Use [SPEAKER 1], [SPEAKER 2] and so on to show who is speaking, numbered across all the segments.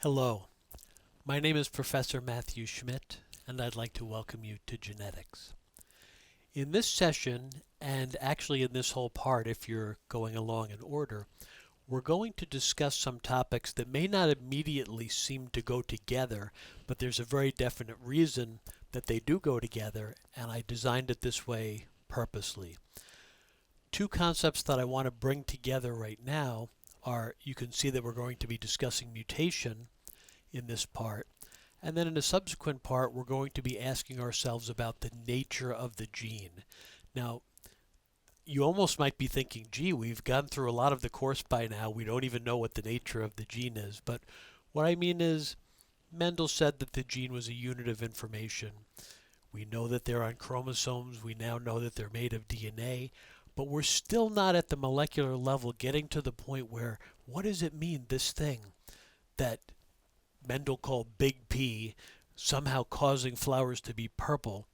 [SPEAKER 1] Hello, my name is Professor Matthew Schmidt, and I'd like to welcome you to Genetics. In this session, and actually in this whole part if you're going along in order, we're going to discuss some topics that may not immediately seem to go together, but there's a very definite reason that they do go together, and I designed it this way purposely. Two concepts that I want to bring together right now are, you can see that we're going to be discussing mutation in this part. And then in a subsequent part, we're going to be asking ourselves about the nature of the gene. Now, you almost might be thinking, gee, we've gone through a lot of the course by now. We don't even know what the nature of the gene is. But what I mean is, Mendel said that the gene was a unit of information. We know that they're on chromosomes. We now know that they're made of DNA. But we're still not at the molecular level getting to the point where, what does it mean, this thing that Mendel called Big P, somehow causing flowers to be purple?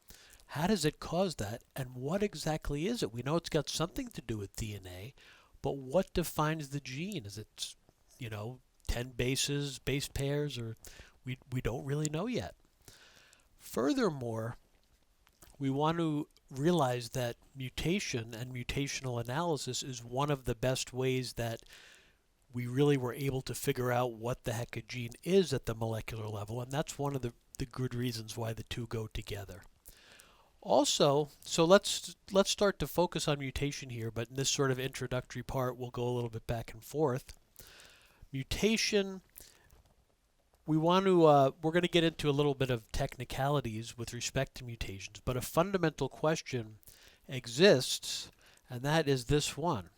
[SPEAKER 1] How does it cause that, and what exactly is it? We know it's got something to do with DNA, but what defines the gene? Is it, 10 bases, base pairs, or we don't really know yet. Furthermore, we want to realize that mutation and mutational analysis is one of the best ways that we really were able to figure out what the heck a gene is at the molecular level, and that's one of the good reasons why the two go together. Also, so let's start to focus on mutation here, but in this sort of introductory part, we'll go a little bit back and forth. Mutation, we're going to get into a little bit of technicalities with respect to mutations, but a fundamental question exists, and that is this one.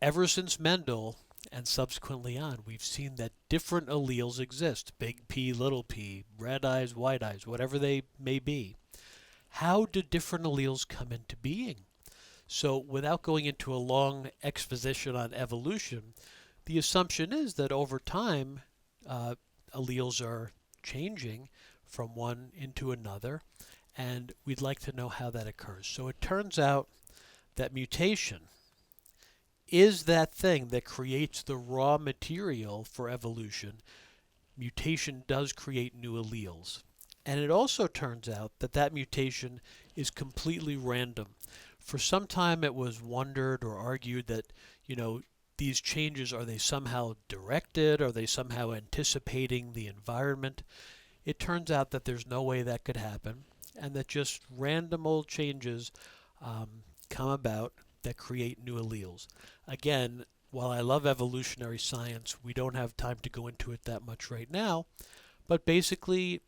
[SPEAKER 1] Ever since Mendel, and subsequently on, we've seen that different alleles exist. Big P, little p, red eyes, white eyes, whatever they may be. How do different alleles come into being? So without going into a long exposition on evolution, the assumption is that over time, alleles are changing from one into another, and we'd like to know how that occurs. So it turns out that mutation is that thing that creates the raw material for evolution. Mutation does create new alleles. And it also turns out that that mutation is completely random. For some time it was wondered or argued that, these changes, are they somehow directed? Are they somehow anticipating the environment? It turns out that there's no way that could happen, and that just random old changes come about that create new alleles. Again, while I love evolutionary science, we don't have time to go into it that much right now, but basically,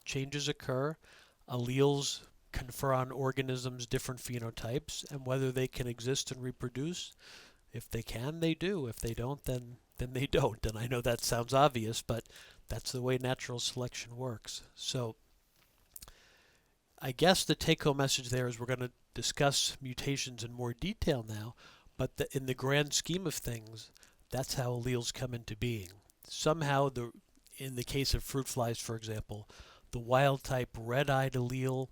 [SPEAKER 1] changes occur, alleles confer on organisms different phenotypes, and whether they can exist and reproduce, if they can, they do. If they don't, then they don't. And I know that sounds obvious, but that's the way natural selection works. So I guess the take-home message there is we're going to discuss mutations in more detail now, but in the grand scheme of things, that's how alleles come into being. Somehow, in the case of fruit flies, for example, the wild-type red-eyed allele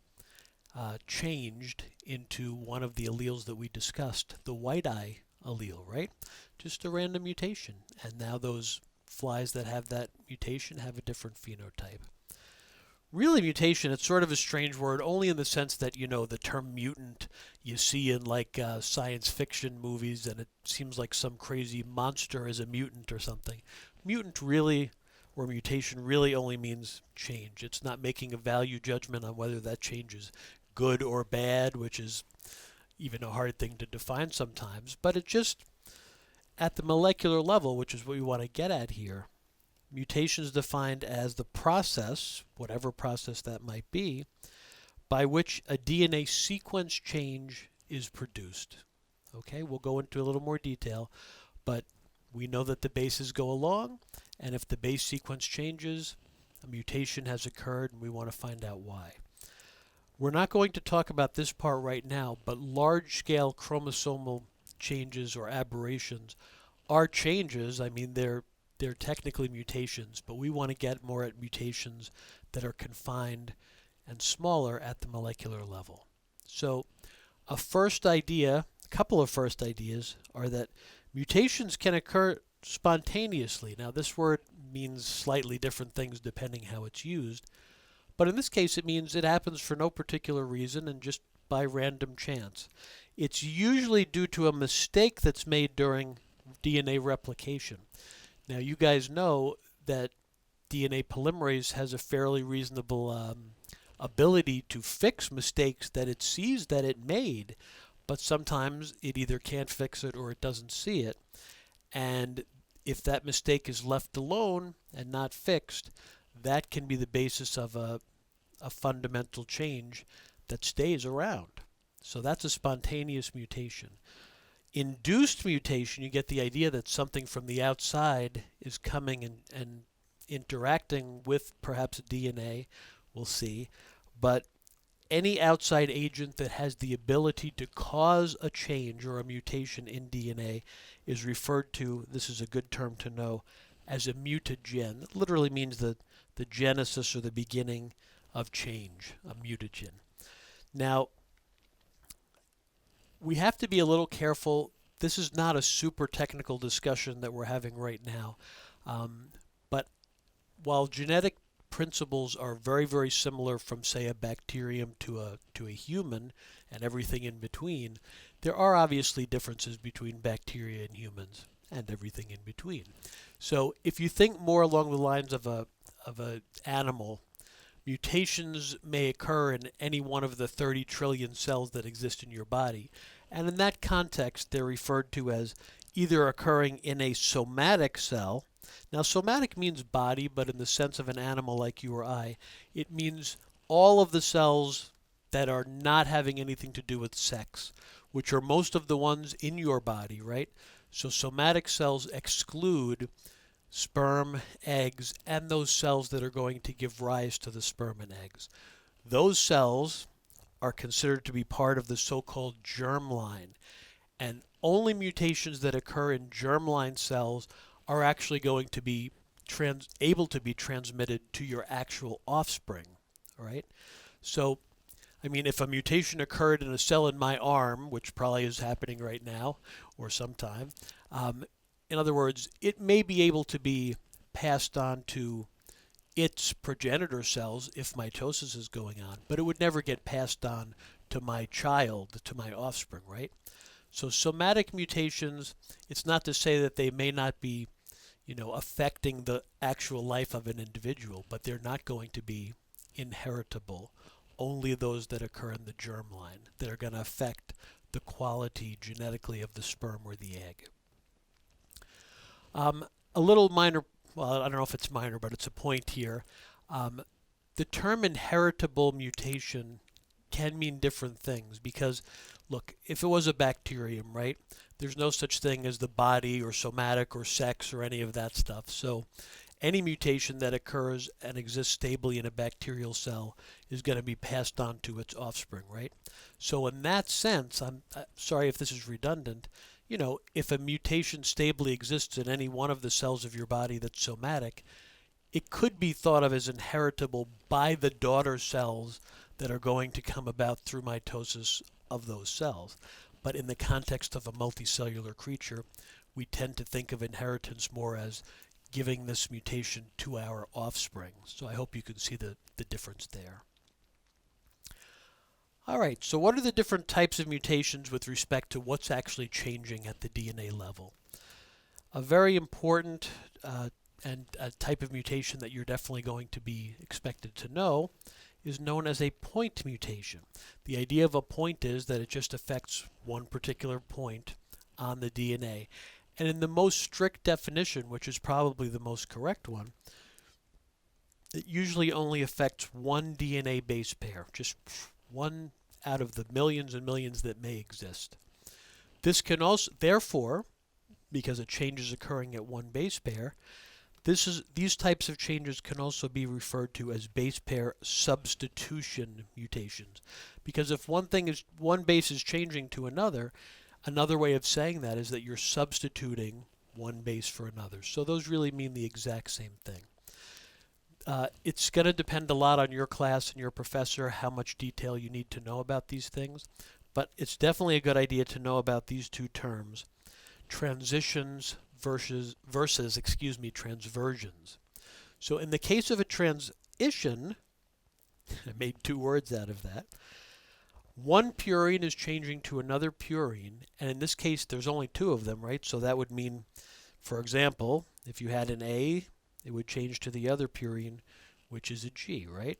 [SPEAKER 1] changed into one of the alleles that we discussed, the white-eye allele, right? Just a random mutation. And now those flies that have that mutation have a different phenotype. Really, mutation, it's sort of a strange word, only in the sense that, the term mutant you see in science fiction movies, and it seems like some crazy monster is a mutant or something. Mutant really, or mutation really only means change. It's not making a value judgment on whether that change is good or bad, which is even a hard thing to define sometimes, but it just, at the molecular level, which is what we want to get at here, mutation is defined as the process, whatever process that might be, by which a DNA sequence change is produced. Okay, we'll go into a little more detail, but we know that the bases go along, and if the base sequence changes, a mutation has occurred, and we want to find out why. We're not going to talk about this part right now, but large-scale chromosomal changes or aberrations are changes. I mean, they're technically mutations, but we want to get more at mutations that are confined and smaller at the molecular level. So a couple of first ideas are that mutations can occur spontaneously. Now this word means slightly different things depending how it's used. But in this case, it means it happens for no particular reason and just by random chance. It's usually due to a mistake that's made during DNA replication. Now, you guys know that DNA polymerase has a fairly reasonable ability to fix mistakes that it sees that it made, but sometimes it either can't fix it or it doesn't see it. And if that mistake is left alone and not fixed, that can be the basis of a fundamental change that stays around. So that's a spontaneous mutation. Induced mutation, you get the idea that something from the outside is coming and interacting with perhaps DNA, we'll see, but any outside agent that has the ability to cause a change or a mutation in DNA is referred to, this is a good term to know, as a mutagen. It literally means the genesis or the beginning of change, a mutagen. Now, we have to be a little careful. This is not a super technical discussion that we're having right now. But while genetic principles are very, very similar from, say, a bacterium to a human and everything in between, there are obviously differences between bacteria and humans and everything in between. So if you think more along the lines of a animal, mutations may occur in any one of the 30 trillion cells that exist in your body. And in that context, they're referred to as either occurring in a somatic cell. Now, somatic means body, but in the sense of an animal like you or I, it means all of the cells that are not having anything to do with sex, which are most of the ones in your body, right? So somatic cells exclude sperm, eggs, and those cells that are going to give rise to the sperm and eggs. Those cells are considered to be part of the so-called germline, and only mutations that occur in germline cells are actually going to be able to be transmitted to your actual offspring, all right? So, I mean, if a mutation occurred in a cell in my arm, which probably is happening right now or sometime, in other words, it may be able to be passed on to its progenitor cells if mitosis is going on, but it would never get passed on to my child, to my offspring, right? So somatic mutations, it's not to say that they may not be, affecting the actual life of an individual, but they're not going to be inheritable. Only those that occur in the germline that are going to affect the quality genetically of the sperm or the egg. A little minor, well, I don't know if it's minor, but it's a point here. The term inheritable mutation can mean different things because, look, if it was a bacterium, right, there's no such thing as the body or somatic or sex or any of that stuff. So any mutation that occurs and exists stably in a bacterial cell is going to be passed on to its offspring, right? So in that sense, I'm sorry if this is redundant, if a mutation stably exists in any one of the cells of your body that's somatic, it could be thought of as inheritable by the daughter cells that are going to come about through mitosis of those cells. But in the context of a multicellular creature, we tend to think of inheritance more as giving this mutation to our offspring. So I hope you can see the difference there. All right, so what are the different types of mutations with respect to what's actually changing at the DNA level? A very important and a type of mutation that you're definitely going to be expected to know is known as a point mutation. The idea of a point is that it just affects one particular point on the DNA. And in the most strict definition, which is probably the most correct one, it usually only affects one DNA base pair, just one out of the millions and millions that may exist. This can also, therefore, because a change is occurring at one base pair, these types of changes can also be referred to as base pair substitution mutations. Because if one base is changing to another way of saying that is that you're substituting one base for another. So those really mean the exact same thing. It's going to depend a lot on your class and your professor how much detail you need to know about these things, but it's definitely a good idea to know about these two terms, transitions versus transversions. So in the case of a transition, I made two words out of that. One purine is changing to another purine, and in this case there's only two of them, right? So that would mean, for example, if you had an A, it would change to the other purine, which is a G, right?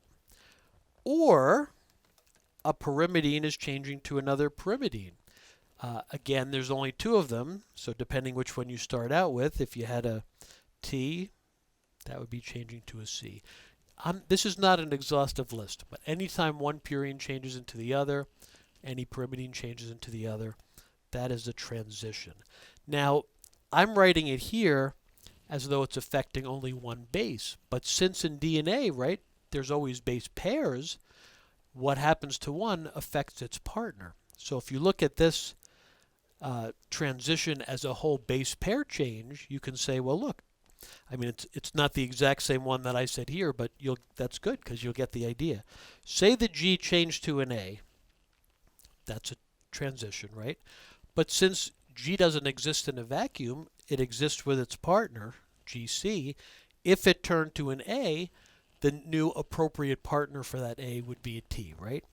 [SPEAKER 1] Or a pyrimidine is changing to another pyrimidine. Again, there's only two of them, so depending which one you start out with, if you had a T, that would be changing to a C. This is not an exhaustive list, but anytime one purine changes into the other, any pyrimidine changes into the other, that is a transition. Now, I'm writing it here as though it's affecting only one base, but since in DNA, right, there's always base pairs, what happens to one affects its partner. So if you look at this transition as a whole base pair change, you can say, well, look, I mean, it's not the exact same one that I said here, but that's good because you'll get the idea. Say the G changed to an A. That's a transition, right? But since G doesn't exist in a vacuum, it exists with its partner, GC. If it turned to an A, the new appropriate partner for that A would be a T, right?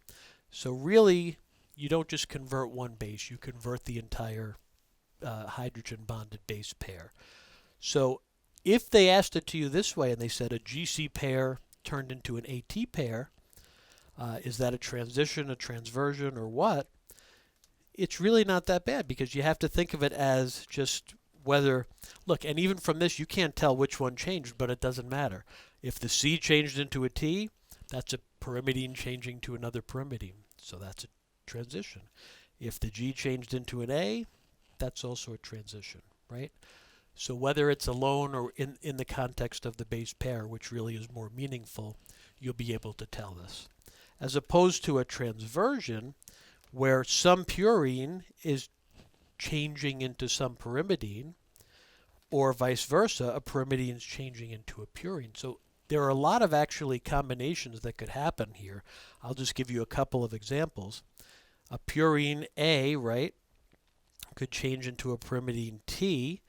[SPEAKER 1] So really, you don't just convert one base, you convert the entire hydrogen bonded base pair. So if they asked it to you this way and they said a GC pair turned into an AT pair, is that a transition, a transversion, or what? It's really not that bad because you have to think of it as just whether, look, and even from this you can't tell which one changed, but it doesn't matter. If the C changed into a T, that's a pyrimidine changing to another pyrimidine, so that's a transition. If the G changed into an A, that's also a transition, right? So whether it's alone or in the context of the base pair, which really is more meaningful, you'll be able to tell this. As opposed to a transversion, where some purine is changing into some pyrimidine, or vice versa, a pyrimidine is changing into a purine. So there are a lot of actually combinations that could happen here. I'll just give you a couple of examples. A purine A, right, could change into a pyrimidine T,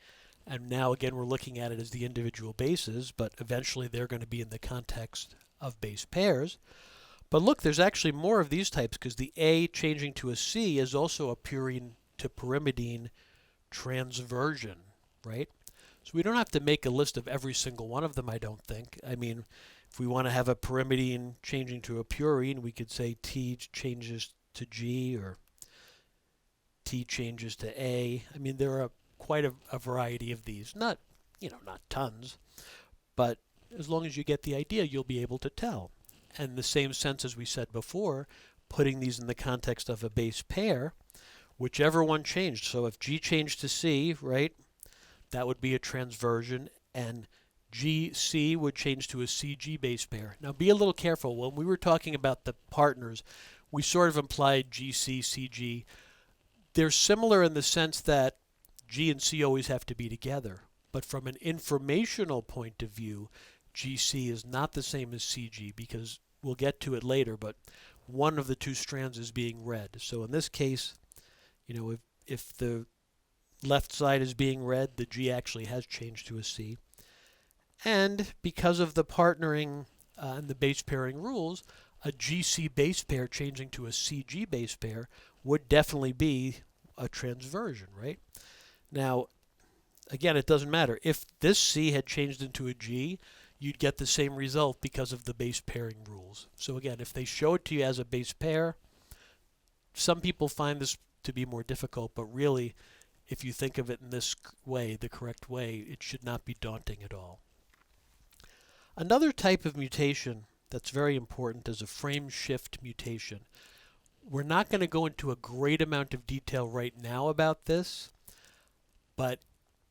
[SPEAKER 1] and now again we're looking at it as the individual bases, but eventually they're going to be in the context of base pairs. But look, there's actually more of these types because the A changing to a C is also a purine to pyrimidine transversion, right? So we don't have to make a list of every single one of them, I don't think. I mean, if we want to have a pyrimidine changing to a purine, we could say T changes to G or T changes to A. I mean, there are quite a variety of these. Not tons, but as long as you get the idea, you'll be able to tell. And in the same sense as we said before, putting these in the context of a base pair, whichever one changed. So if G changed to C, right, that would be a transversion, and GC would change to a CG base pair. Now be a little careful. When we were talking about the partners, we sort of implied GC, CG. They're similar in the sense that G and C always have to be together. But from an informational point of view, GC is not the same as CG because we'll get to it later, but one of the two strands is being read. So in this case, if the left side is being read, the G actually has changed to a C. And because of the partnering and the base pairing rules, a GC base pair changing to a CG base pair would definitely be a transversion, right? Now, again, it doesn't matter. If this C had changed into a G, you'd get the same result because of the base pairing rules. So again, if they show it to you as a base pair, some people find this to be more difficult, but really, if you think of it in this way, the correct way, it should not be daunting at all. Another type of mutation that's very important is a frame shift mutation. We're not going to go into a great amount of detail right now about this, but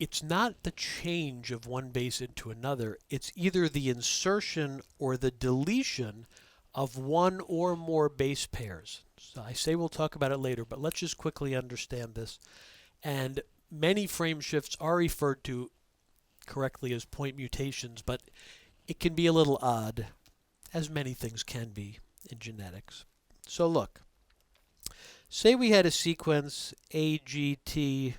[SPEAKER 1] it's not the change of one base into another. It's either the insertion or the deletion of one or more base pairs. So I say we'll talk about it later, but let's just quickly understand this. And many frame shifts are referred to correctly as point mutations, but it can be a little odd, as many things can be in genetics. So look, say we had a sequence AGTT.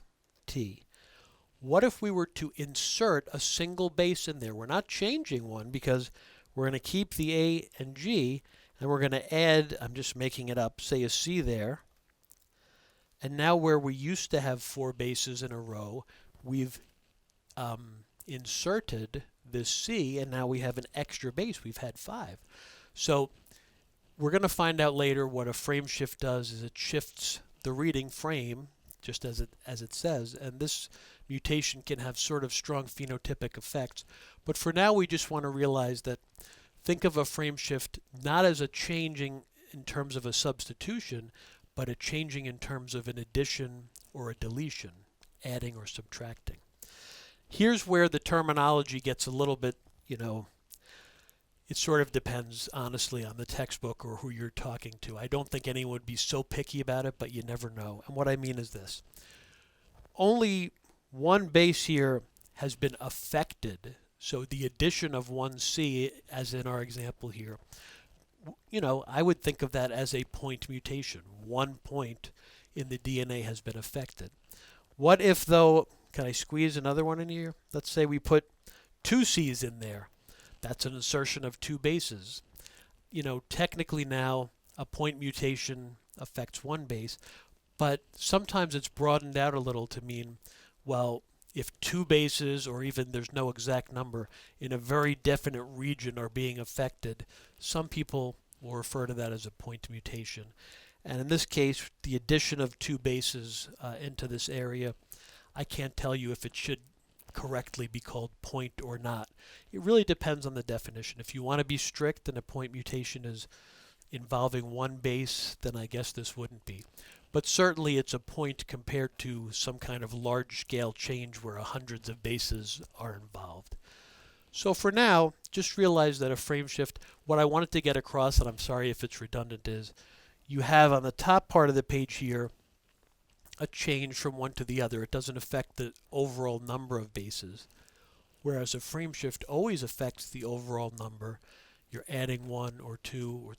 [SPEAKER 1] what if we were to insert a single base in there? We're not changing one because we're going to keep the A and G, and we're going to add, I'm just making it up, say a C there. And now where we used to have 4 bases in a row, we've inserted this C, and now we have an extra base. We've had 5. So we're going to find out later what a frame shift does is it shifts the reading frame, just as it says, and this mutation can have sort of strong phenotypic effects. But for now, we just want to realize that think of a frame shift not as a changing in terms of a substitution, but a changing in terms of an addition or a deletion, adding or subtracting. Here's where the terminology gets a little bit, it sort of depends, honestly, on the textbook or who you're talking to. I don't think anyone would be so picky about it, but you never know. And what I mean is this. Only one base here has been affected. So the addition of one C, as in our example here, I would think of that as a point mutation. One point in the DNA has been affected. What if, though, can I squeeze another one in here? Let's say we put 2 C's in there. That's an insertion of 2 bases. Technically now a point mutation affects 1 base, but sometimes it's broadened out a little to mean, well, if 2 bases, or even there's no exact number, in a very definite region are being affected, some people will refer to that as a point mutation. And in this case, the addition of 2 bases into this area, I can't tell you if it should correctly be called point or not. It really depends on the definition. If you want to be strict and a point mutation is involving 1 base, then I guess this wouldn't be. But certainly it's a point compared to some kind of large-scale change where hundreds of bases are involved. So for now, just realize that a frame shift, what I wanted to get across, and I'm sorry if it's redundant, is you have on the top part of the page here a change from one to the other. It doesn't affect the overall number of bases, whereas a frame shift always affects the overall number. You're adding 1 or 2, or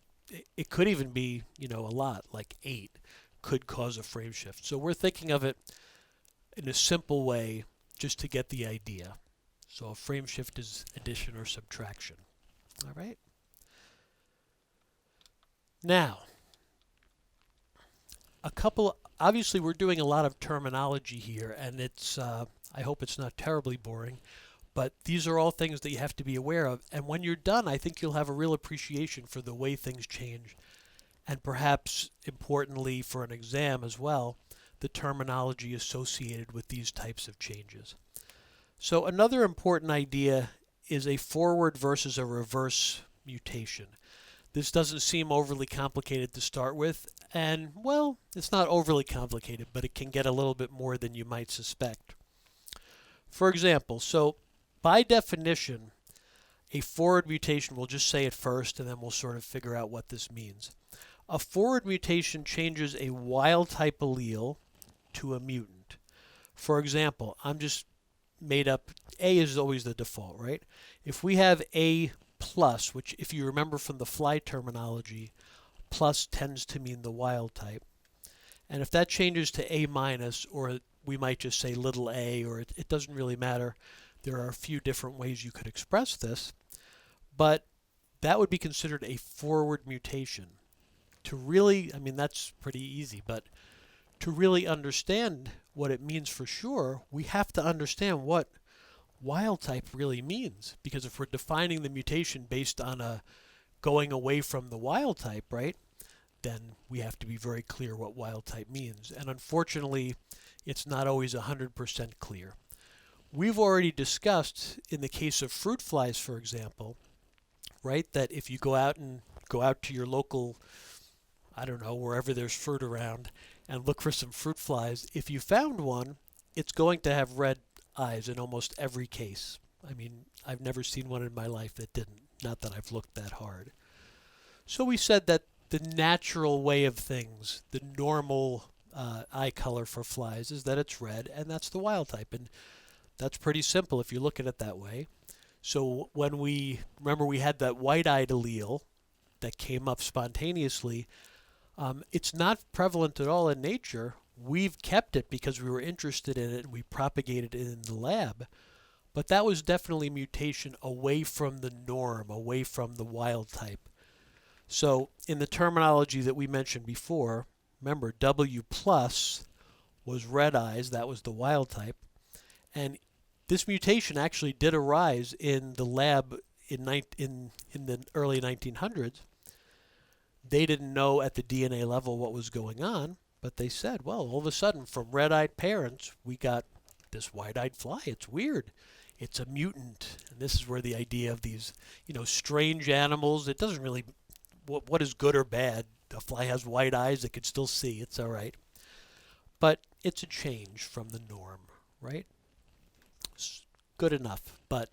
[SPEAKER 1] it could even be, a lot, like 8 could cause a frame shift. So we're thinking of it in a simple way just to get the idea. So a frame shift is addition or subtraction. All right. Now, obviously we're doing a lot of terminology here, and it's I hope it's not terribly boring, but these are all things that you have to be aware of. And when you're done, I think you'll have a real appreciation for the way things change, and perhaps importantly for an exam as well, the terminology associated with these types of changes. So another important idea is a forward versus a reverse mutation. This doesn't seem overly complicated to start with, and, well, it's not overly complicated, but it can get a little bit more than you might suspect. For example, so by definition, a forward mutation, we'll just say it first, and then we'll sort of figure out what this means. A forward mutation changes a wild-type allele to a mutant. For example, I'm just made up, A is always the default, right? If we have A plus, which if you remember from the fly terminology, plus tends to mean the wild type. And if that changes to A minus, or we might just say little a, or it doesn't really matter. There are a few different ways you could express this, but that would be considered a forward mutation. To really, that's pretty easy, but to really understand what it means for sure, we have to understand what wild type really means. Because if we're defining the mutation based on a going away from the wild type, right, then we have to be very clear what wild type means. And unfortunately, it's not always 100% clear. We've already discussed in the case of fruit flies, for example, right, that if you go out to your local, I don't know, wherever there's fruit around, and look for some fruit flies, if you found one, it's going to have red eyes in almost every case. I've never seen one in my life that didn't, not that I've looked that hard. So we said that the natural way of things, the normal eye color for flies is that it's red, and that's the wild type. And that's pretty simple if you look at it that way. So when we had that white-eyed allele that came up spontaneously, it's not prevalent at all in nature. We've kept it because we were interested in it and we propagated it in the lab. But that was definitely mutation away from the norm, away from the wild type. So in the terminology that we mentioned before, remember W plus was red eyes, that was the wild type. And this mutation actually did arise in the lab in the early 1900s. They didn't know at the DNA level what was going on, but they said, well, all of a sudden from red-eyed parents, we got this white-eyed fly. It's weird. It's a mutant. And this is where the idea of these, strange animals, it doesn't really, what is good or bad? A fly has white eyes, it can still see, it's all right. But it's a change from the norm, right? It's good enough, but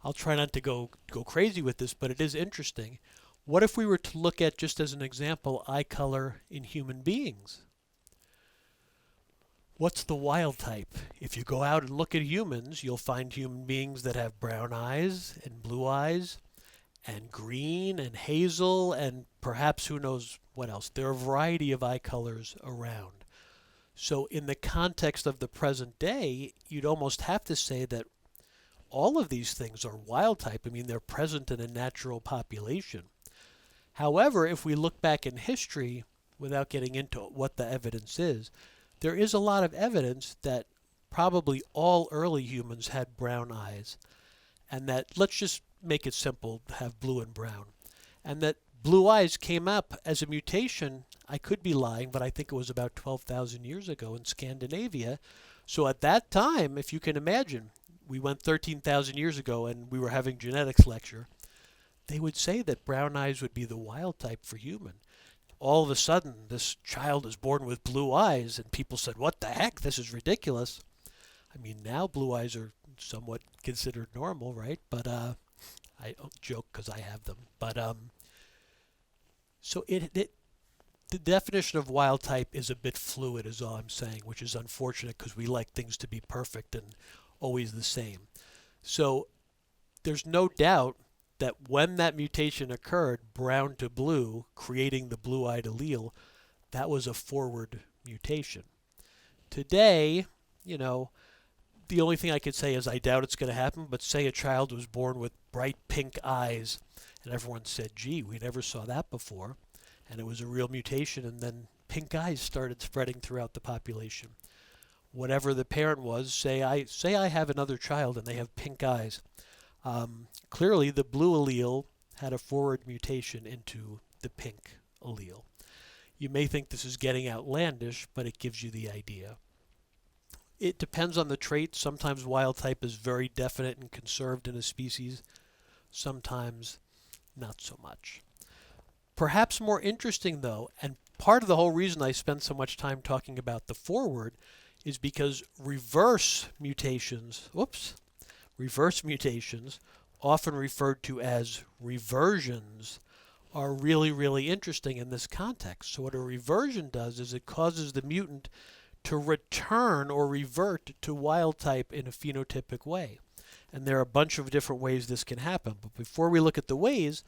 [SPEAKER 1] I'll try not to go crazy with this, but it is interesting. What if we were to look at, just as an example, eye color in human beings? What's the wild type? If you go out and look at humans, you'll find human beings that have brown eyes and blue eyes and green and hazel and perhaps who knows what else. There are a variety of eye colors around. So in the context of the present day, you'd almost have to say that all of these things are wild type. I mean, they're present in a natural population. However, if we look back in history, without getting into what the evidence is, there is a lot of evidence that probably all early humans had brown eyes, and that, let's just make it simple, have blue and brown, and that blue eyes came up as a mutation. I could be lying, but I think it was about 12,000 years ago in Scandinavia. So at that time, if you can imagine, we went 13,000 years ago and we were having genetics lecture, they would say that brown eyes would be the wild type for human. All of a sudden, this child is born with blue eyes, and people said, what the heck, this is ridiculous. I mean, now blue eyes are somewhat considered normal, right? But I don't joke because I have them. But so the definition of wild type is a bit fluid, is all I'm saying, which is unfortunate because we like things to be perfect and always the same. So there's no doubt that when that mutation occurred, brown to blue, creating the blue-eyed allele, that was a forward mutation. Today, the only thing I could say is I doubt it's going to happen, but say a child was born with bright pink eyes, and everyone said, gee, we never saw that before, and it was a real mutation, and then pink eyes started spreading throughout the population. Whatever the parent was, say I have another child and they have pink eyes. Clearly, the blue allele had a forward mutation into the pink allele. You may think this is getting outlandish, but it gives you the idea. It depends on the trait. Sometimes wild type is very definite and conserved in a species. Sometimes not so much. Perhaps more interesting, though, and part of the whole reason I spend so much time talking about the forward is because reverse mutations, often referred to as reversions, are really, really interesting in this context. So what a reversion does is it causes the mutant to return or revert to wild type in a phenotypic way. And there are a bunch of different ways this can happen. But before we look at the ways,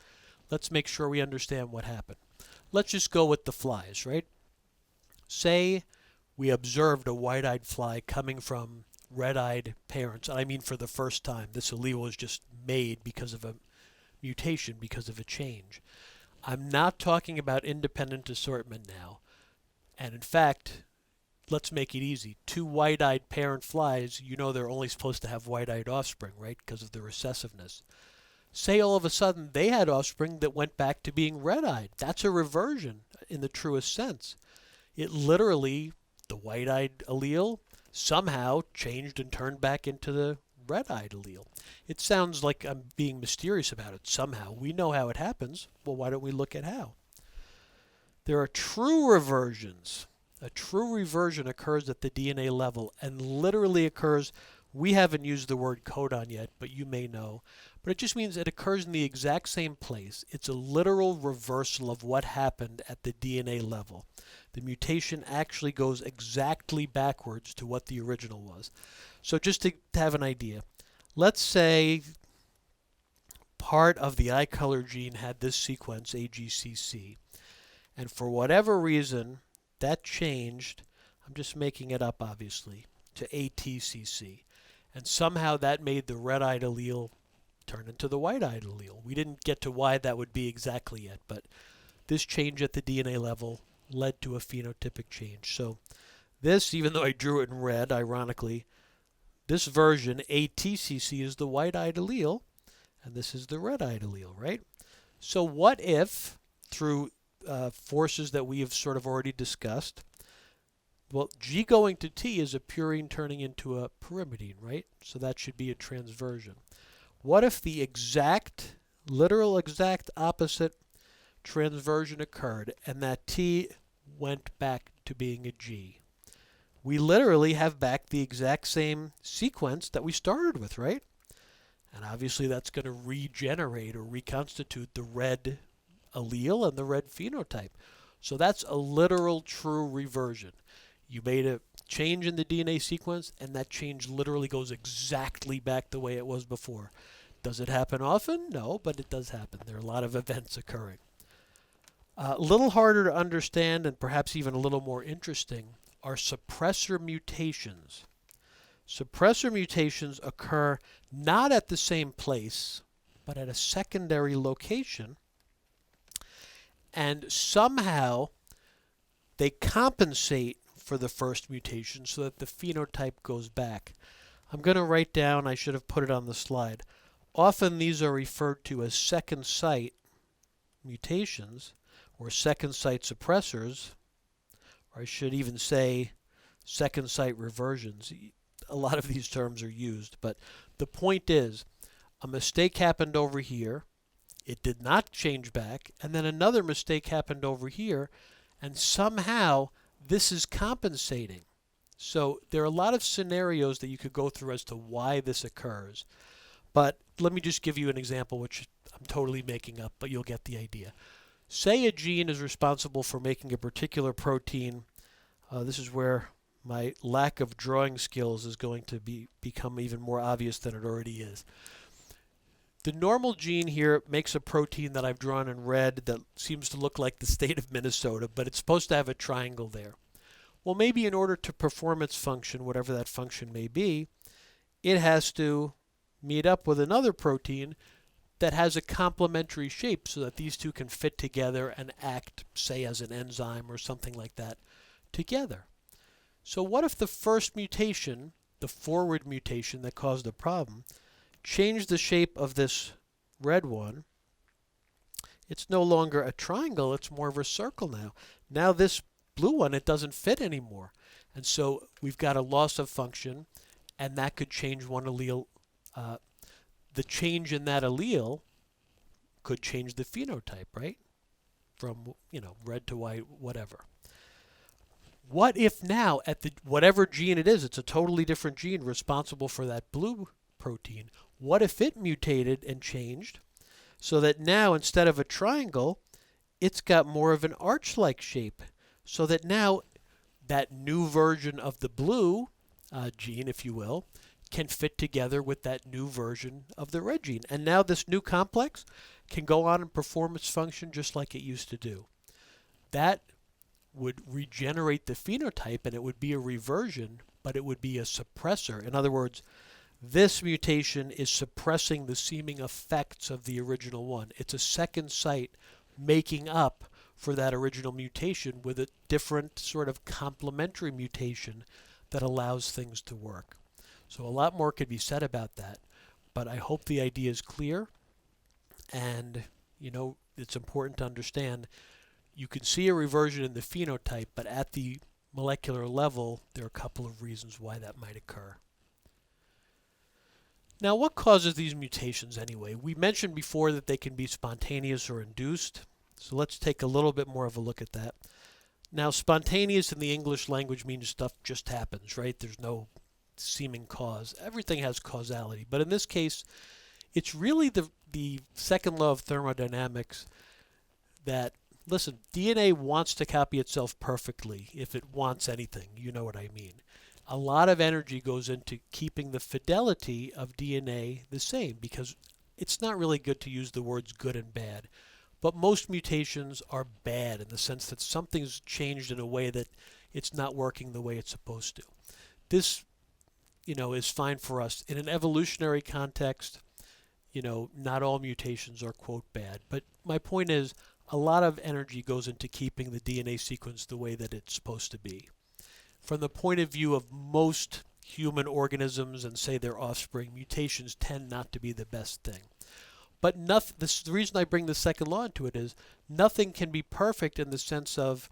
[SPEAKER 1] let's make sure we understand what happened. Let's just go with the flies, right? Say we observed a white-eyed fly coming from red-eyed parents. I mean for the first time. This allele was just made because of a mutation, because of a change. I'm not talking about independent assortment now. And in fact, let's make it easy. Two white-eyed parent flies, they're only supposed to have white-eyed offspring, right? Because of the recessiveness. Say all of a sudden they had offspring that went back to being red-eyed. That's a reversion in the truest sense. It literally, the white-eyed allele somehow changed and turned back into the red-eyed allele. It sounds like I'm being mysterious about it. Somehow. We know how it happens. Well, why don't we look at how? There are true reversions. A true reversion occurs at the DNA level and literally occurs, we haven't used the word codon yet, but you may know. But it just means it occurs in the exact same place. It's a literal reversal of what happened at the DNA level. The mutation actually goes exactly backwards to what the original was. So just to have an idea, let's say part of the eye color gene had this sequence, AGCC, and for whatever reason, that changed I'm just making it up obviously, to ATCC. And somehow that made the red-eyed allele turn into the white-eyed allele. We didn't get to why that would be exactly yet, but this change at the DNA level led to a phenotypic change. So this, even though I drew it in red, ironically, this version, ATCC, is the white-eyed allele, and this is the red-eyed allele, right? So what if, through forces that we have sort of already discussed, well, G going to T is a purine turning into a pyrimidine, right? So that should be a transversion. What if the exact, literal exact opposite transversion occurred and that T went back to being a G? We literally have back the exact same sequence that we started with, right? And obviously that's going to regenerate or reconstitute the red allele and the red phenotype. So that's a literal true reversion. You made a change in the DNA sequence, and that change literally goes exactly back the way it was before. Does it happen often? No, but it does happen. There are a lot of events occurring. A little harder to understand and perhaps even a little more interesting are suppressor mutations. Suppressor mutations occur not at the same place, but at a secondary location, and somehow they compensate for the first mutation so that the phenotype goes back. I'm going to write down, I should have put it on the slide. Often these are referred to as second site mutations or second site suppressors, or I should even say second site reversions. A lot of these terms are used, but the point is a mistake happened over here, it did not change back, and then another mistake happened over here, and somehow this is compensating. So there are a lot of scenarios that you could go through as to why this occurs. But let me just give you an example, which I'm totally making up, but you'll get the idea. Say a gene is responsible for making a particular protein. This is where my lack of drawing skills is going to become even more obvious than it already is. The normal gene here makes a protein that I've drawn in red that seems to look like the state of Minnesota, but it's supposed to have a triangle there. Well, maybe in order to perform its function, whatever that function may be, it has to meet up with another protein that has a complementary shape so that these two can fit together and act, say, as an enzyme or something like that together. So what if the first mutation, the forward mutation that caused the problem, changed the shape of this red one? It's no longer a triangle, it's more of a circle now. Now this blue one, it doesn't fit anymore. And so we've got a loss of function, and that could change one allele. The change in that allele could change the phenotype, right? From, red to white, whatever. What if now at whatever gene it is, it's a totally different gene responsible for that blue protein. What if it mutated and changed so that now instead of a triangle, it's got more of an arch-like shape, so that now that new version of the blue gene, if you will, can fit together with that new version of the red gene. And now this new complex can go on and perform its function just like it used to do. That would regenerate the phenotype, and it would be a reversion, but it would be a suppressor. In other words, this mutation is suppressing the seeming effects of the original one. It's a second site making up for that original mutation with a different sort of complementary mutation that allows things to work. So a lot more could be said about that, but I hope the idea is clear, and it's important to understand you can see a reversion in the phenotype, but at the molecular level there are a couple of reasons why that might occur. Now, what causes these mutations anyway? We mentioned before that they can be spontaneous or induced, so let's take a little bit more of a look at that. Now, spontaneous in the English language means stuff just happens, right? There's no seeming cause. Everything has causality, but in this case, it's really the second law of thermodynamics that, listen, DNA wants to copy itself perfectly if it wants anything. You know what I mean. A lot of energy goes into keeping the fidelity of DNA the same, because it's not really good to use the words good and bad, but most mutations are bad in the sense that something's changed in a way that it's not working the way it's supposed to. This, is fine for us. In an evolutionary context, not all mutations are, quote, bad. But my point is, a lot of energy goes into keeping the DNA sequence the way that it's supposed to be. From the point of view of most human organisms and, say, their offspring, mutations tend not to be the best thing. But the reason I bring the second law into it is nothing can be perfect in the sense of,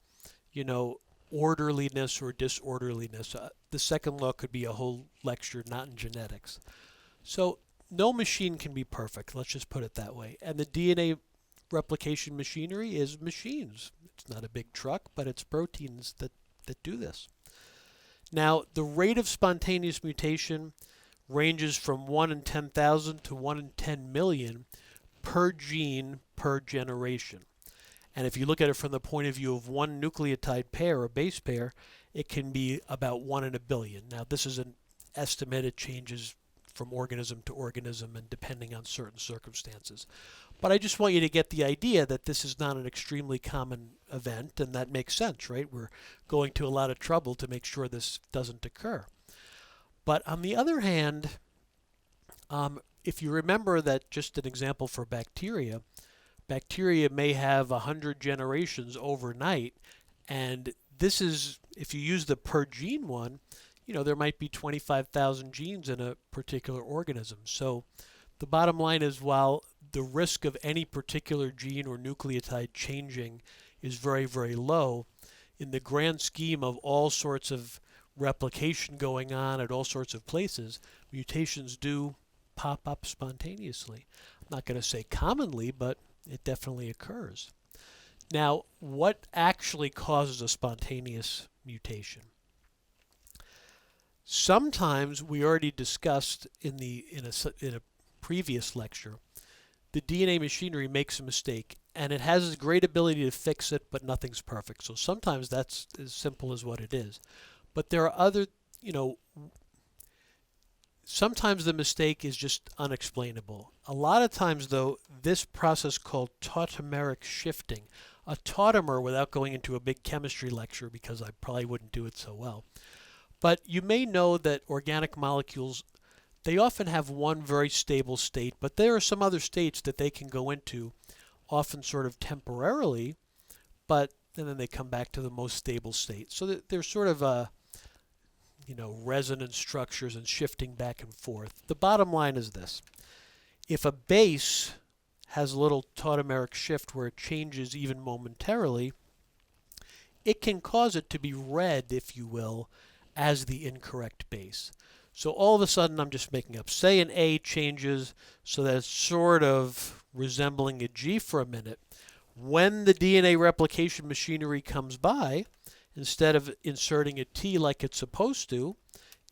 [SPEAKER 1] orderliness or disorderliness. The second law could be a whole lecture, not in genetics. So no machine can be perfect, let's just put it that way. And the DNA replication machinery is machines. It's not a big truck, but it's proteins that do this. Now, the rate of spontaneous mutation ranges from 1 in 10,000 to 1 in 10 million per gene per generation. And if you look at it from the point of view of one nucleotide pair or base pair, it can be about 1 in a billion. Now, this is an estimate. It changes from organism to organism and depending on certain circumstances. But I just want you to get the idea that this is not an extremely common event, and that makes sense, right? We're going to a lot of trouble to make sure this doesn't occur. But on the other hand, if you remember that, just an example for bacteria may have 100 generations overnight, and this is, if you use the per gene one, there might be 25,000 genes in a particular organism. So the bottom line is, while the risk of any particular gene or nucleotide changing is very, very low, in the grand scheme of all sorts of replication going on at all sorts of places, mutations do pop up spontaneously. I'm not going to say commonly, but it definitely occurs. Now, what actually causes a spontaneous mutation? Sometimes, we already discussed in a previous lecture, the DNA machinery makes a mistake, and it has a great ability to fix it, but nothing's perfect. So sometimes that's as simple as what it is. But there are other, sometimes the mistake is just unexplainable. A lot of times, though, this process called tautomeric shifting, a tautomer, without going into a big chemistry lecture because I probably wouldn't do it so well, but you may know that organic molecules, they often have one very stable state, but there are some other states that they can go into, often sort of temporarily, and then they come back to the most stable state. So they're sort of resonance structures and shifting back and forth. The bottom line is this. If a base has a little tautomeric shift where it changes even momentarily, it can cause it to be read, if you will, as the incorrect base. So all of a sudden, I'm just making up, say an A changes so that it's sort of resembling a G for a minute. When the DNA replication machinery comes by, instead of inserting a T like it's supposed to,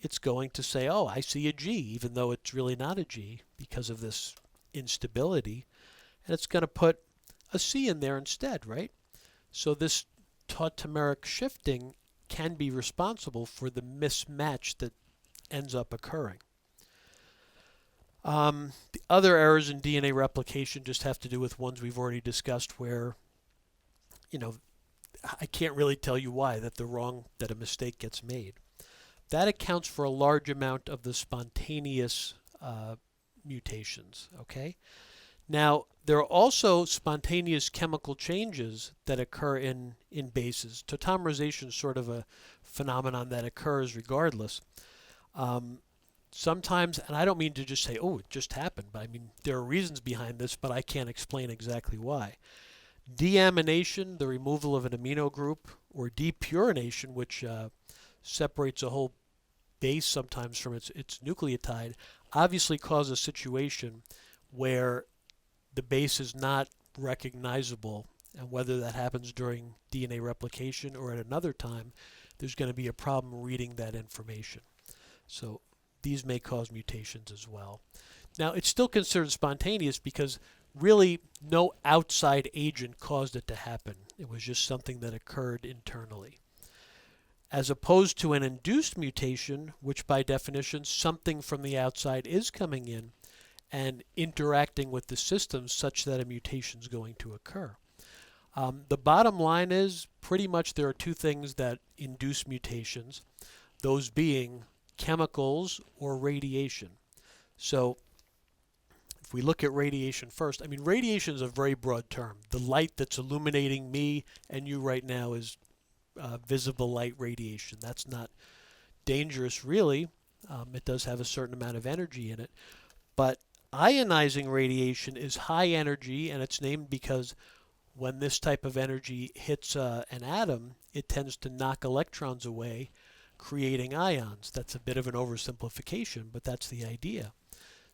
[SPEAKER 1] it's going to say, oh, I see a G, even though it's really not a G because of this instability. And it's going to put a C in there instead, right? So this tautomeric shifting can be responsible for the mismatch that ends up occurring. The other errors in DNA replication just have to do with ones we've already discussed where, I can't really tell you why that a mistake gets made. That accounts for a large amount of the spontaneous mutations, okay? Now, there are also spontaneous chemical changes that occur in bases. Tautomerization is sort of a phenomenon that occurs regardless. Sometimes, and I don't mean to just say, oh, it just happened, but I mean, there are reasons behind this, but I can't explain exactly why. Deamination, the removal of an amino group, or depurination, which separates a whole base sometimes from its nucleotide, obviously causes a situation where the base is not recognizable, and whether that happens during DNA replication or at another time, there's going to be a problem reading that information. So these may cause mutations as well. Now, it's still considered spontaneous because really no outside agent caused it to happen. It was just something that occurred internally. As opposed to an induced mutation, which by definition something from the outside is coming in and interacting with the system such that a mutation is going to occur. The bottom line is pretty much there are two things that induce mutations, those being chemicals or radiation. So if we look at radiation first, I mean, radiation is a very broad term. The light that's illuminating me and you right now is visible light radiation. That's not dangerous, really. It does have a certain amount of energy in it. But ionizing radiation is high energy, and it's named because when this type of energy hits an atom, it tends to knock electrons away, creating ions. That's a bit of an oversimplification, but that's the idea.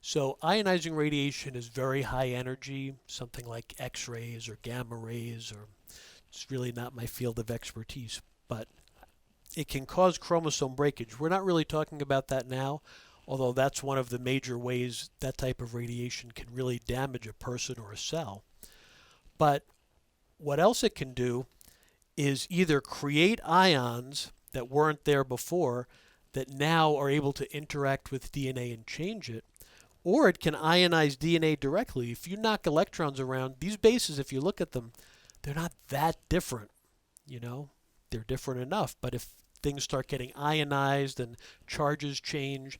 [SPEAKER 1] So ionizing radiation is very high energy, something like X-rays or gamma rays, or it's really not my field of expertise, but it can cause chromosome breakage. We're not really talking about that now, although that's one of the major ways that type of radiation can really damage a person or a cell. But what else it can do is either create ions that weren't there before that now are able to interact with DNA and change it, or it can ionize DNA directly. If you knock electrons around, these bases, if you look at them, they're not that different. You know, they're different enough, but if things start getting ionized and charges change,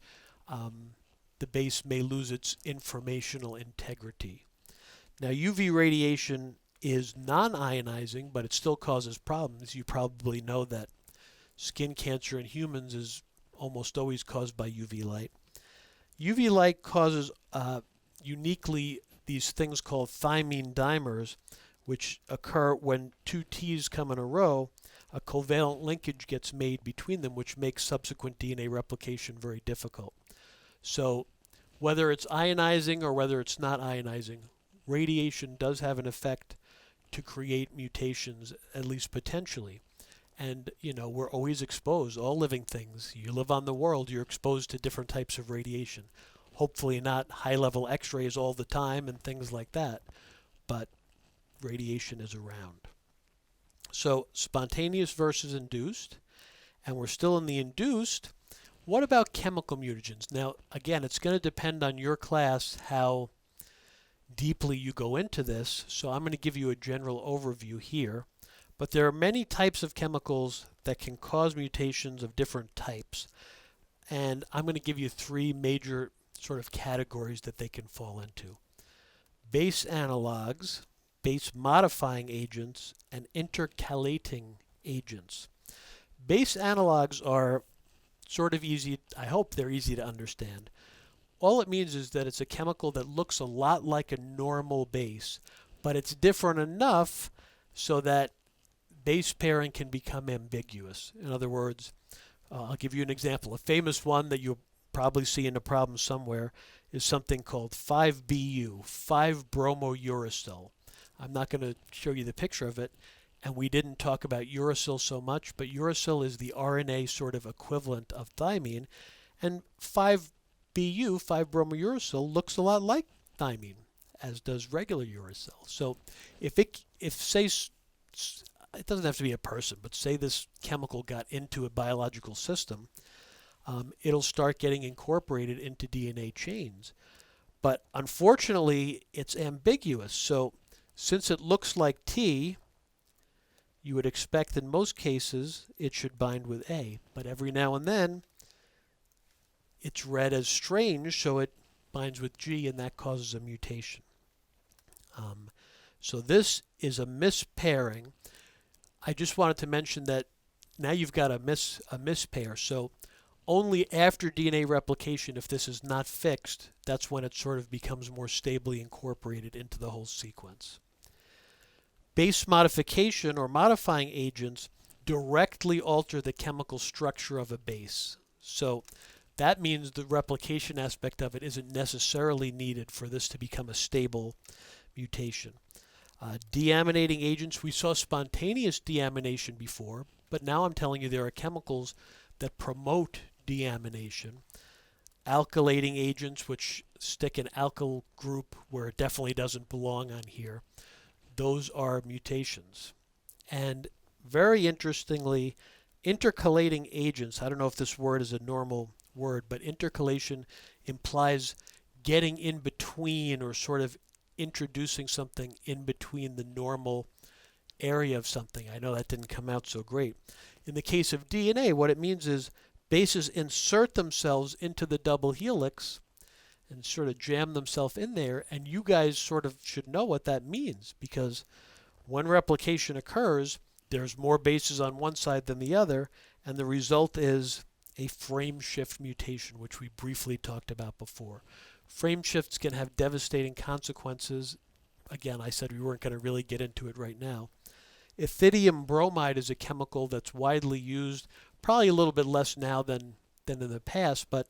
[SPEAKER 1] the base may lose its informational integrity. Now, UV radiation is non-ionizing, but it still causes problems. You probably know that skin cancer in humans is almost always caused by UV light. UV light causes uniquely these things called thymine dimers, which occur when two T's come in a row. A covalent linkage gets made between them, which makes subsequent DNA replication very difficult. So whether it's ionizing or whether it's not ionizing, radiation does have an effect to create mutations, at least potentially. And, you know, we're always exposed, all living things. You live on the world, you're exposed to different types of radiation. Hopefully not high-level X-rays all the time and things like that, but radiation is around. So spontaneous versus induced, and we're still in the induced. What about chemical mutagens? Now, again, it's going to depend on your class how deeply you go into this, so I'm going to give you a general overview here. But there are many types of chemicals that can cause mutations of different types, and I'm going to give you three major sort of categories that they can fall into. Base analogs, base modifying agents, and intercalating agents. Base analogs are sort of easy, I hope they're easy to understand. All it means is that it's a chemical that looks a lot like a normal base, but it's different enough so that base pairing can become ambiguous. In other words, I'll give you an example. A famous one that you'll probably see in a problem somewhere is something called 5-BU, 5-bromouracil. I'm not going to show you the picture of it, and we didn't talk about uracil so much, but uracil is the RNA sort of equivalent of thymine, and 5-BU, 5-bromouracil, looks a lot like thymine, as does regular uracil. So if say, it doesn't have to be a person, but say this chemical got into a biological system, it'll start getting incorporated into DNA chains. But unfortunately, it's ambiguous. So since it looks like T, you would expect in most cases it should bind with A. But every now and then, it's read as strange, so it binds with G, and that causes a mutation. So this is a mispairing. I just wanted to mention that now you've got a mispair. So only after DNA replication, if this is not fixed, that's when it sort of becomes more stably incorporated into the whole sequence. Base modification or modifying agents directly alter the chemical structure of a base. So that means the replication aspect of it isn't necessarily needed for this to become a stable mutation. Deaminating agents, we saw spontaneous deamination before, but now I'm telling you there are chemicals that promote deamination. Alkylating agents, which stick an alkyl group where it definitely doesn't belong on here, those are mutations. And very interestingly, intercalating agents, I don't know if this word is a normal word, but intercalation implies getting in between or sort of introducing something in between the normal area of something. I know that didn't come out so great. In the case of DNA, what it means is bases insert themselves into the double helix and sort of jam themselves in there, and you guys sort of should know what that means, because when replication occurs, there's more bases on one side than the other, and the result is a frame shift mutation, which we briefly talked about before. Frame shifts can have devastating consequences. Again, I said we weren't going to really get into it right now. Ethidium bromide is a chemical that's widely used, probably a little bit less now than in the past, but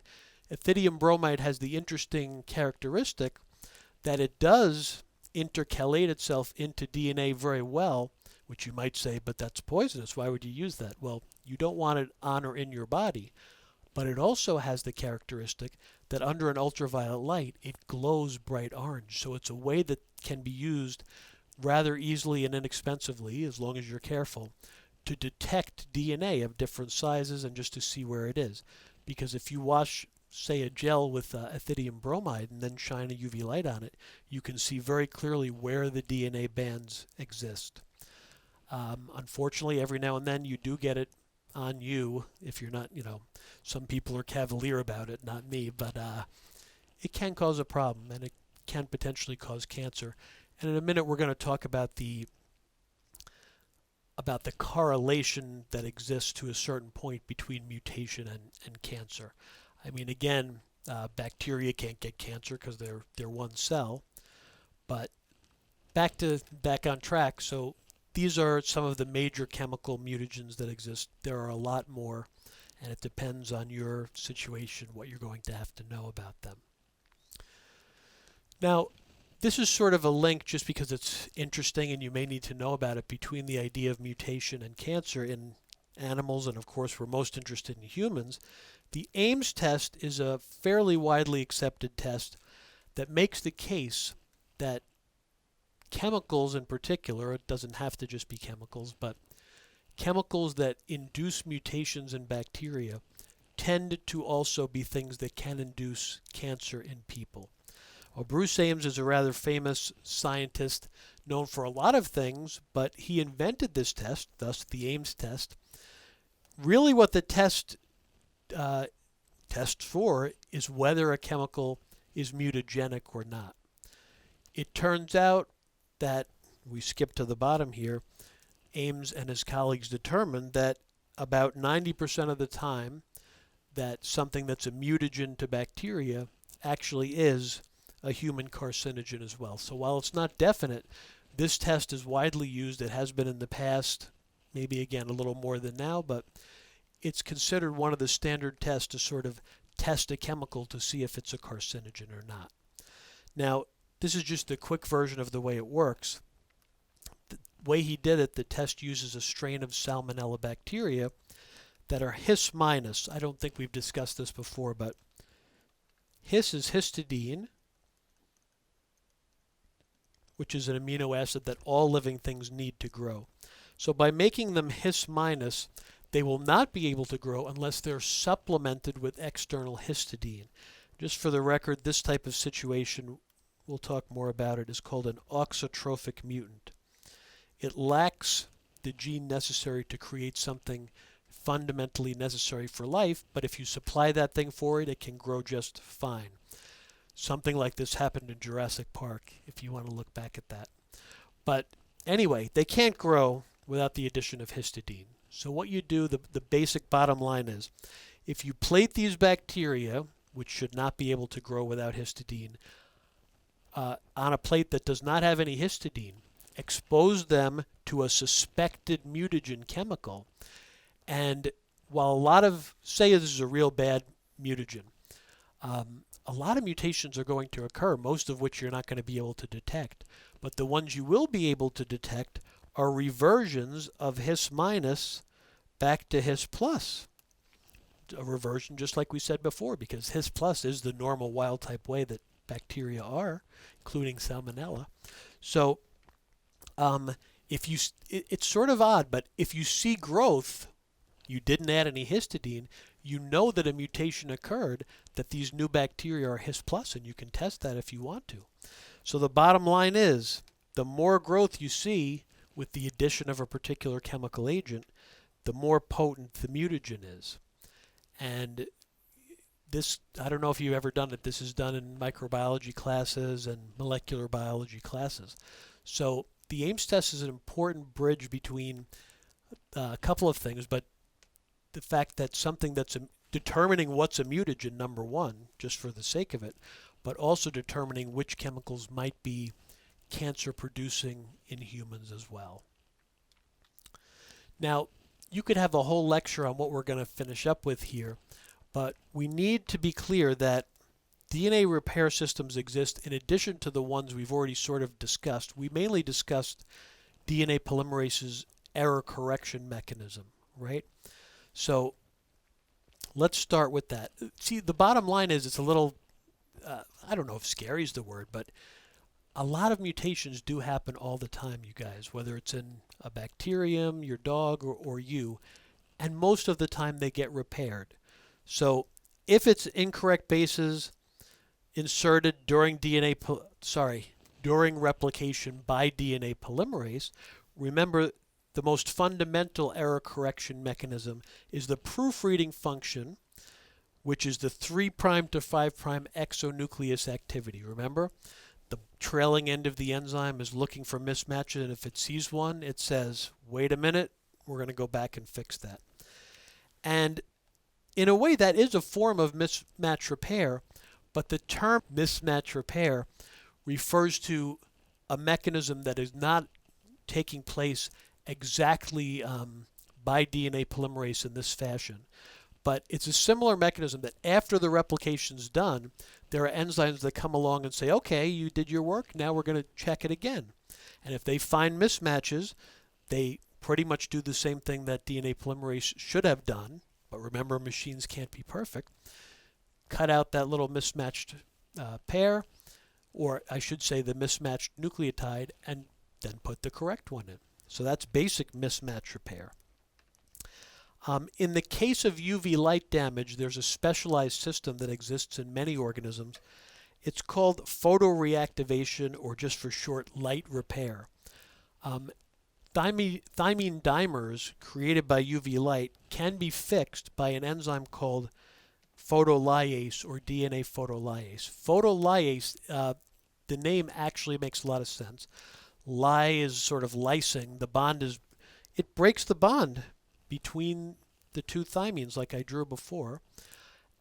[SPEAKER 1] ethidium bromide has the interesting characteristic that it does intercalate itself into DNA very well, which you might say, but that's poisonous. Why would you use that? Well, you don't want it on or in your body, but it also has the characteristic that under an ultraviolet light, it glows bright orange. So it's a way that can be used rather easily and inexpensively, as long as you're careful, to detect DNA of different sizes and just to see where it is. Because if you wash, say, a gel with ethidium bromide and then shine a UV light on it, you can see very clearly where the DNA bands exist. Unfortunately, every now and then you do get it on you if you're not, some people are cavalier about it, not me, but it can cause a problem, and it can potentially cause cancer. And in a minute we're going to talk about the correlation that exists to a certain point between mutation and cancer. I mean, again, bacteria can't get cancer because they're one cell. But back on track. So these are some of the major chemical mutagens that exist. There are a lot more, and it depends on your situation what you're going to have to know about them. Now, this is sort of a link, just because it's interesting and you may need to know about it, between the idea of mutation and cancer in animals, and of course we're most interested in humans. The Ames test is a fairly widely accepted test that makes the case that chemicals in particular, it doesn't have to just be chemicals, but chemicals that induce mutations in bacteria tend to also be things that can induce cancer in people. Well, Bruce Ames is a rather famous scientist, known for a lot of things, but he invented this test, thus the Ames test. Really what the test tests for is whether a chemical is mutagenic or not. It turns out that, we skip to the bottom here, Ames and his colleagues determined that about 90% of the time that something that's a mutagen to bacteria actually is a human carcinogen as well. So while it's not definite, this test is widely used. It has been in the past, maybe again a little more than now, but it's considered one of the standard tests to sort of test a chemical to see if it's a carcinogen or not. Now, this is just a quick version of the way it works. The way he did it, the test uses a strain of Salmonella bacteria that are His minus. I don't think we've discussed this before, but His is histidine, which is an amino acid that all living things need to grow. So by making them His minus, they will not be able to grow unless they're supplemented with external histidine. Just for the record, this type of situation, we'll talk more about it, is called an auxotrophic mutant. It lacks the gene necessary to create something fundamentally necessary for life, but if you supply that thing for it, it can grow just fine. Something like this happened in Jurassic Park, if you want to look back at that. But anyway, they can't grow without the addition of histidine. So what you do, the basic bottom line is, if you plate these bacteria, which should not be able to grow without histidine, on a plate that does not have any histidine, expose them to a suspected mutagen chemical, and while a lot of, say this is a real bad mutagen, a lot of mutations are going to occur, most of which you're not going to be able to detect. But the ones you will be able to detect are reversions of His minus back to His plus. A reversion, just like we said before, because His plus is the normal wild type way that bacteria are, including Salmonella. So it's sort of odd, but if you see growth, you didn't add any histidine, you know that a mutation occurred, that these new bacteria are His plus, and you can test that if you want to. So the bottom line is, the more growth you see with the addition of a particular chemical agent, the more potent the mutagen is. And this, I don't know if you've ever done it, this is done in microbiology classes and molecular biology classes. So the Ames test is an important bridge between a couple of things, but the fact that something that's determining what's a mutagen, number one, just for the sake of it, but also determining which chemicals might be cancer producing in humans as well. Now, you could have a whole lecture on what we're going to finish up with here, but we need to be clear that DNA repair systems exist in addition to the ones we've already sort of discussed. We mainly discussed DNA polymerase's error correction mechanism, right? So let's start with that. See, the bottom line is it's a little, I don't know if scary is the word, but a lot of mutations do happen all the time, you guys, whether it's in a bacterium, your dog, or you, and most of the time they get repaired. So if it's incorrect bases inserted during during replication by DNA polymerase, remember the most fundamental error correction mechanism is the proofreading function, which is the 3' to 5' exonuclease activity. Remember? The trailing end of the enzyme is looking for mismatches, and if it sees one, it says, wait a minute, we're going to go back and fix that. And in a way, that is a form of mismatch repair, but the term mismatch repair refers to a mechanism that is not taking place exactly by DNA polymerase in this fashion. But it's a similar mechanism that after the replication's done, there are enzymes that come along and say, okay, you did your work, now we're going to check it again. And if they find mismatches, they pretty much do the same thing that DNA polymerase should have done. But remember, machines can't be perfect. Cut out that little mismatched pair, or I should say the mismatched nucleotide, and then put the correct one in. So that's basic mismatch repair. In the case of UV light damage, there's a specialized system that exists in many organisms. It's called photoreactivation, or just for short, light repair. Thymine dimers created by UV light can be fixed by an enzyme called photolyase, or DNA photolyase. Photolyase, the name actually makes a lot of sense. Ly is sort of lysing. The bond is, it breaks the bond between the two thymines like I drew before,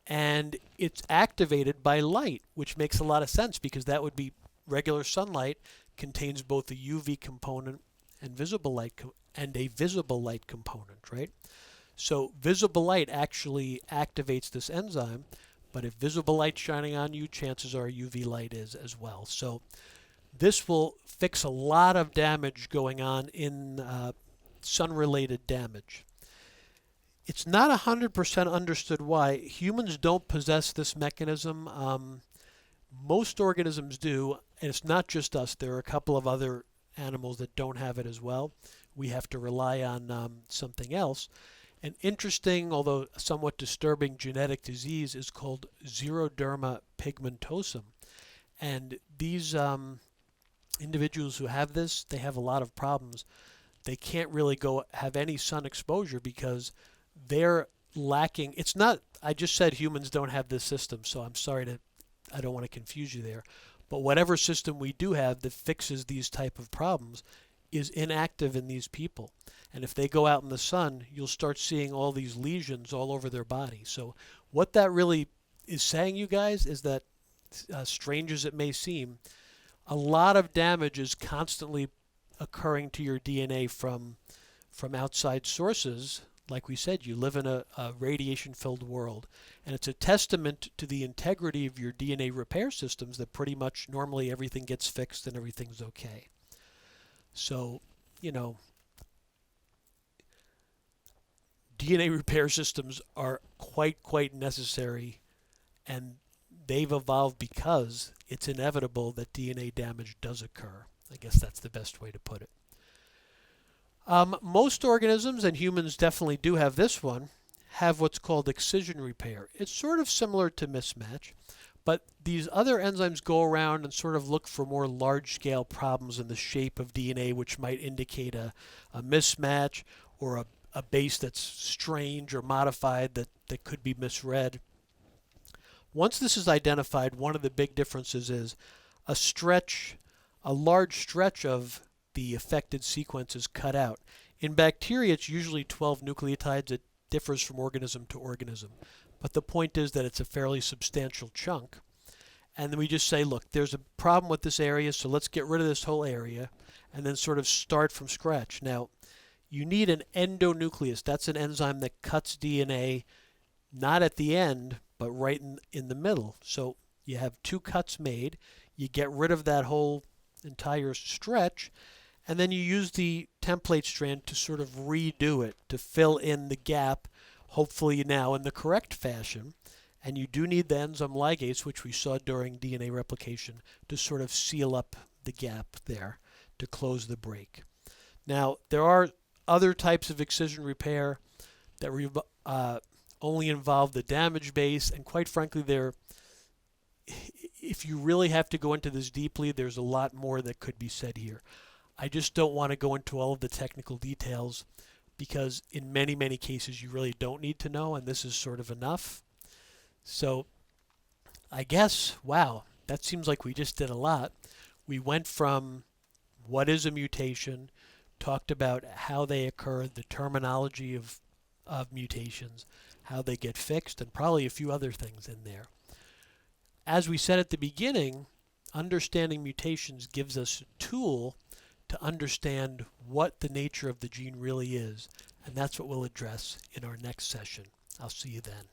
[SPEAKER 1] and it's activated by light, which makes a lot of sense because that would be regular sunlight contains both a UV component and visible light and a visible light component, right? So visible light actually activates this enzyme, but if visible light's shining on you, chances are UV light is as well. So this will fix a lot of damage going on in sun-related damage. It's not 100% understood why. Humans don't possess this mechanism. Most organisms do, and it's not just us. There are a couple of other animals that don't have it as well. We have to rely on something else. An interesting, although somewhat disturbing genetic disease is called xeroderma pigmentosum. And these individuals who have this, they have a lot of problems. They can't really go have any sun exposure because they're lacking. It's not, I just said humans don't have this system, so I'm sorry to, I don't want to confuse you there. But whatever system we do have that fixes these type of problems is inactive in these people. And if they go out in the sun, you'll start seeing all these lesions all over their body. So what that really is saying, you guys, is that, strange as it may seem, a lot of damage is constantly occurring to your DNA from outside sources. Like we said, you live in a radiation-filled world, and it's a testament to the integrity of your DNA repair systems that pretty much normally everything gets fixed and everything's okay. So, you know, DNA repair systems are quite necessary, and they've evolved because it's inevitable that DNA damage does occur. I guess that's the best way to put it. Most organisms, and humans definitely do have this one, have what's called excision repair. It's sort of similar to mismatch, But these other enzymes go around and sort of look for more large-scale problems in the shape of DNA, which might indicate a mismatch or a base that's strange or modified that could be misread. Once this is identified, one of the big differences is a large stretch of the affected sequence is cut out. In bacteria, it's usually 12 nucleotides. It differs from organism to organism. But the point is that it's a fairly substantial chunk. And then we just say, look, there's a problem with this area, so let's get rid of this whole area and then sort of start from scratch. Now, you need an endonuclease. That's an enzyme that cuts DNA not at the end, but right in the middle. So you have two cuts made. You get rid of that whole entire stretch, and then you use the template strand to sort of redo it, to fill in the gap, hopefully now in the correct fashion. And you do need the enzyme ligase, which we saw during DNA replication, to sort of seal up the gap there, to close the break. Now, there are other types of excision repair that only involve the damage base, and quite frankly, if you really have to go into this deeply, there's a lot more that could be said here. I just don't want to go into all of the technical details because in many, many cases you really don't need to know, and this is sort of enough. So I guess, wow, that seems like we just did a lot. We went from what is a mutation, talked about how they occur, the terminology of mutations, how they get fixed, and probably a few other things in there. As we said at the beginning, understanding mutations gives us a tool to understand what the nature of the gene really is, and that's what we'll address in our next session. I'll see you then.